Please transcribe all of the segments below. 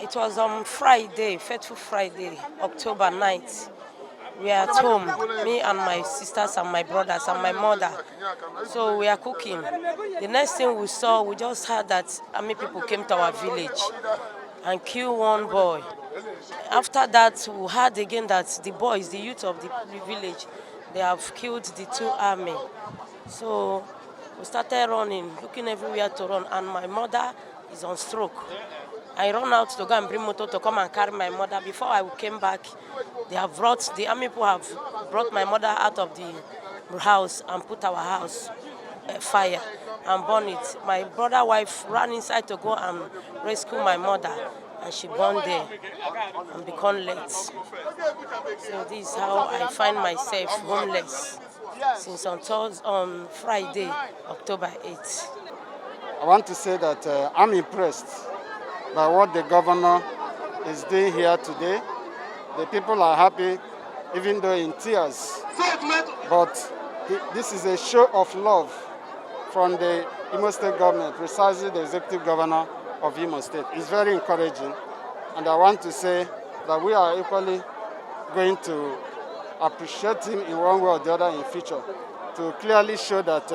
It was on Friday, Fateful Friday, October 9th. We are at home, me and my sisters and my brothers and my mother. So we are cooking. The next thing we saw, we just heard that army people came to our village and killed one boy. After that, we heard again that the boys, the youth of the village, they have killed the two army. So we started running, looking everywhere to run, and my mother is on stroke. I run out to go and bring motor to come and carry my mother. Before I came back, the army people have brought my mother out of the house and put our house fire and burn it. My brother's wife ran inside to go and rescue my mother, and she burned there and become late. So this is how I find myself homeless since on Friday, October 8th. I want to say that I'm impressed by what the governor is doing here today. The people are happy, even though in tears. But this is a show of love from the Imo State government, precisely the executive governor of Imo State. It's very encouraging. And I want to say that we are equally going to appreciate him in one way or the other in future, to clearly show that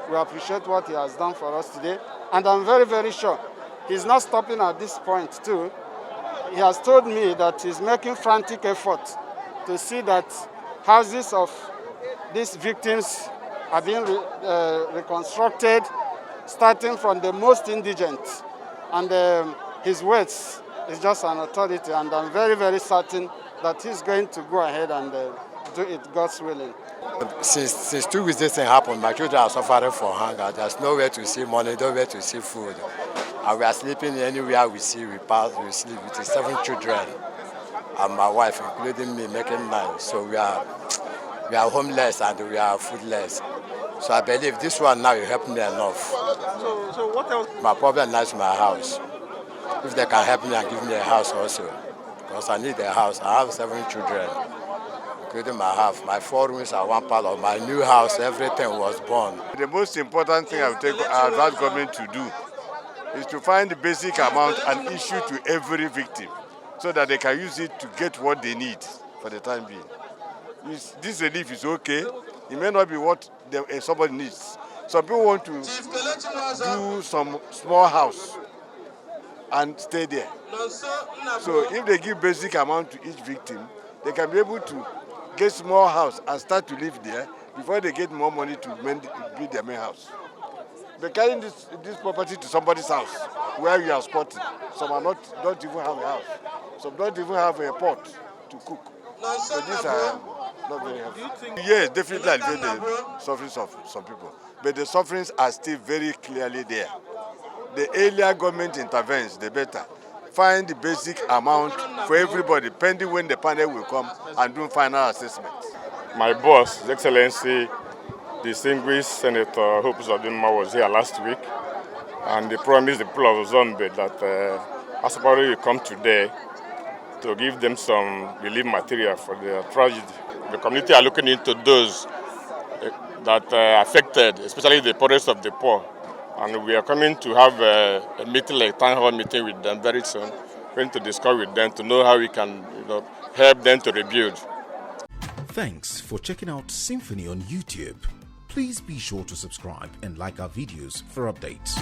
we appreciate what he has done for us today. And I'm very, very sure he's not stopping at this point too. He has told me that he's making frantic efforts to see that houses of these victims are being reconstructed, starting from the most indigent. And his words is just an authority, and I'm very, very certain that he's going to go ahead and do it God's willing. Since 2 weeks this thing happened, my children are suffering for hunger. There's nowhere to see money, nowhere to see food. And we are sleeping anywhere we see, we sleep with 7 children and my wife, including me, making 9. So we are homeless and we are foodless. So I believe this one now will help me enough. So what else? My problem lies in my house. If they can help me and give me a house also, because I need a house. I have 7 children, including my house. My 4 rooms are 1 part of my new house. Everything was born. The most important thing I would advise government to do is to find the basic amount and issue to every victim so that they can use it to get what they need for the time being. This relief is okay. It may not be what somebody needs. Some people want to do some small house and stay there. So if they give basic amount to each victim, they can be able to get small house and start to live there before they get more money to build their main house. But carrying this property to somebody's house where you are squatting, some don't even have a house. Some don't even have a pot to cook. So these are not very helpful. Yes, definitely alleviate the sufferings of some people. But the sufferings are still very clearly there. The earlier government intervenes, the better. Find the basic amount for everybody, pending when the panel will come and do final assessment. My boss, His Excellency, distinguished Senator Hope Uzodimma, was here last week, and they promised the people of Zombe that Asabari will come today to give them some relief material for their tragedy. The community are looking into those that are affected, especially the poorest of the poor. And we are coming to have a meeting, like town hall meeting with them very soon. We're going to discuss with them to know how we can help them to rebuild. Thanks for checking out Symphony on YouTube. Please be sure to subscribe and like our videos for updates.